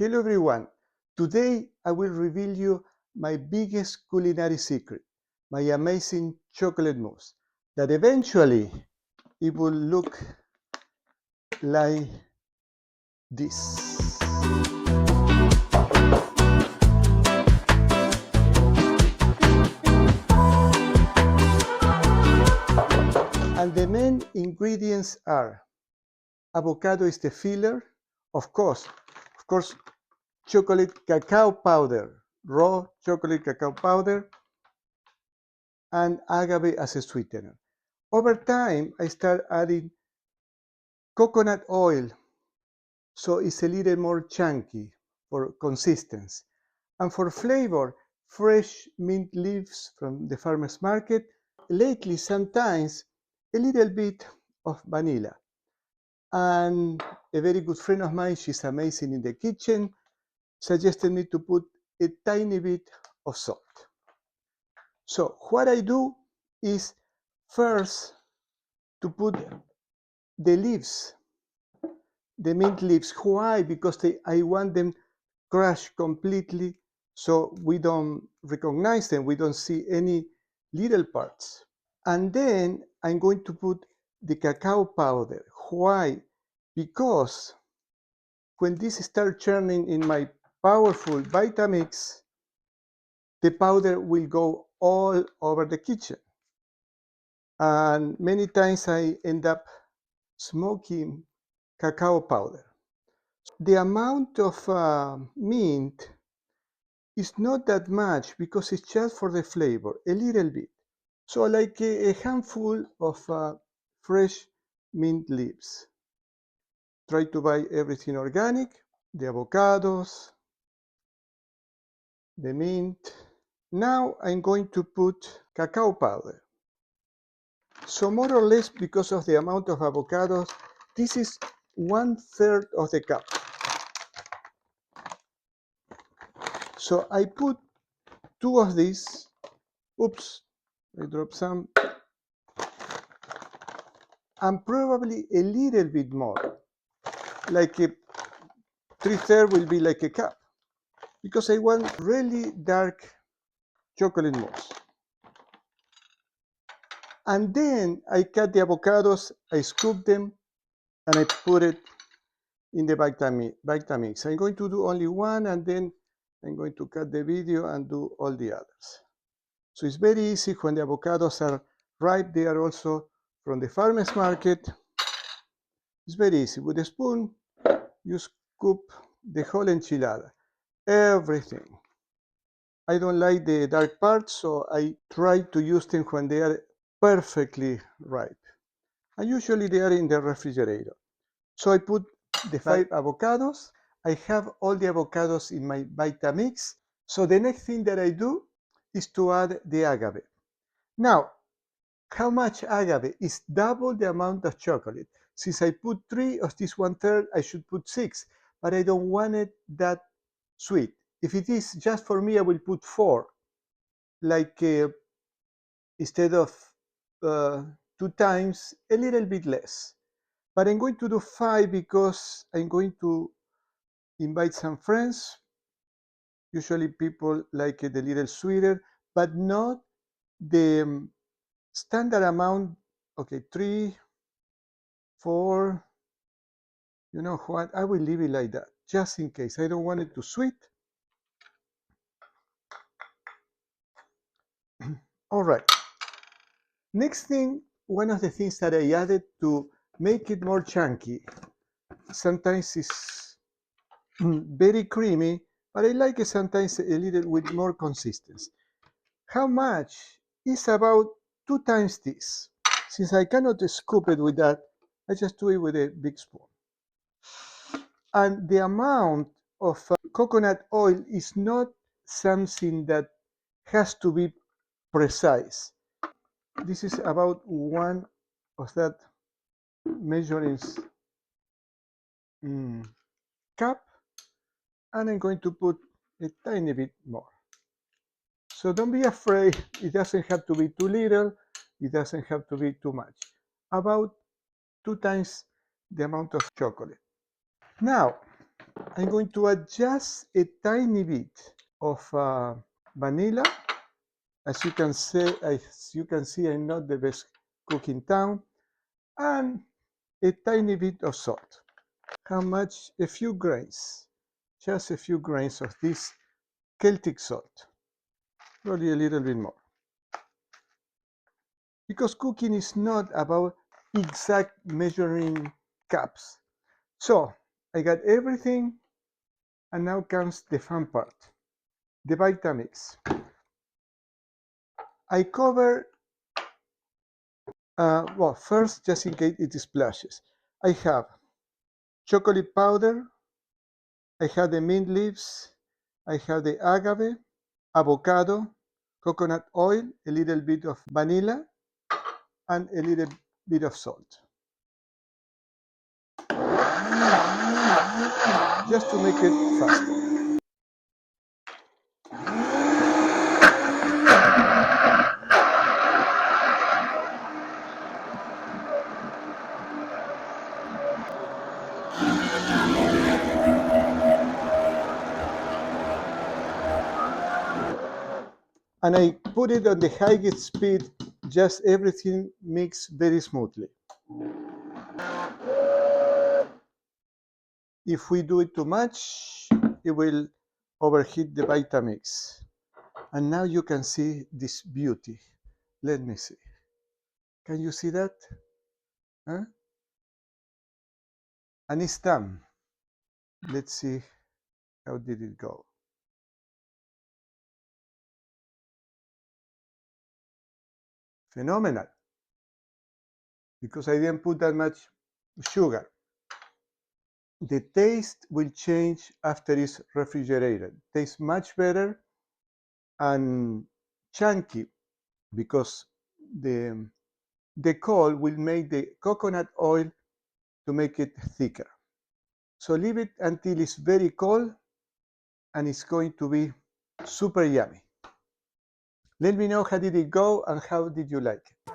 Hello everyone. Today I will reveal you my biggest culinary secret, my amazing chocolate mousse, that eventually it will look like this. And the main ingredients are avocado is the filler, of course, chocolate cacao powder, raw chocolate cacao powder, and agave as a sweetener. Over time, I start adding coconut oil, so it's a little more chunky for consistency. And for flavor, fresh mint leaves from the farmer's market. Lately, sometimes a little bit of vanilla. And a very good friend of mine, she's amazing in the kitchen, suggested me to put a tiny bit of salt. So what I do is first to put the leaves, the mint leaves. Why? Because I want them crushed completely so we don't recognize them, we don't see any little parts. And then I'm going to put the cacao powder. Why? Because when this starts churning in my powerful Vitamix, the powder will go all over the kitchen. And many times I end up smoking cacao powder. The amount of mint is not that much because it's just for the flavor, a little bit. So like a handful of fresh mint leaves. Try to buy everything organic, the avocados, the mint. Now I'm going to put cacao powder. So more or less, because of the amount of avocados, this is 1/3 of the cup. So I put 2 of these. Oops, I dropped some. And probably a little bit more. Like 3/3 will be like a cup. Because I want really dark chocolate mousse. And then I cut the avocados, I scoop them, and I put it in the Vitamix. I'm going to do only one, and then I'm going to cut the video and do all the others. So it's very easy when the avocados are ripe. They are also from the farmer's market. It's very easy. With a spoon, you scoop the whole enchilada, everything. I don't like the dark parts, so I try to use them when they are perfectly ripe. And usually they are in the refrigerator. So I put the 5 avocados. I have all the avocados in my Vitamix. So the next thing that I do is to add the agave. Now, how much agave? Is double the amount of chocolate. Since I put 3 of this 1/3, I should put 6, but I don't want it that sweet. If it is just for me, I will put 4, like instead of 2 times, a little bit less. But I'm going to do 5 because I'm going to invite some friends. Usually people like it a little sweeter, but not the standard amount. Okay, 3, 4. You know what? I will leave it like that, just in case. I don't want it too sweet. All right. Next thing, one of the things that I added to make it more chunky, sometimes it's very creamy, but I like it sometimes a little with more consistency. How much? Is about 2 times this. Since I cannot scoop it with that, I just do it with a big spoon. And the amount of coconut oil is not something that has to be precise. This is about 1 of that measuring cup, and I'm going to put a tiny bit more. So don't be afraid, it doesn't have to be too little, it doesn't have to be too much. About 2 times the amount of chocolate. Now, I'm going to add just a tiny bit of vanilla. As you can see, I'm not the best cook in town, and a tiny bit of salt. How much? A few grains, just a few grains of this Celtic salt, probably a little bit more. Because cooking is not about exact measuring cups. So I got everything, and now comes the fun part, the Vitamix. I cover, well, first, just in case it splashes, I have chocolate powder, I have the mint leaves, I have the agave, avocado, coconut oil, a little bit of vanilla, and a little bit of salt. Just to make it faster. And I put it on the highest speed, just everything mixed very smoothly. If we do it too much, it will overheat the Vitamix. And now you can see this beauty. Let me see. Can you see that? Huh? And it's done. Let's see how did it go. Phenomenal. Because I didn't put that much sugar. The taste will change after it's refrigerated. Tastes much better and chunky because the the cold will make the coconut oil to make it thicker. So leave it until it's very cold and it's going to be super yummy. Let me know how did it go and how did you like it.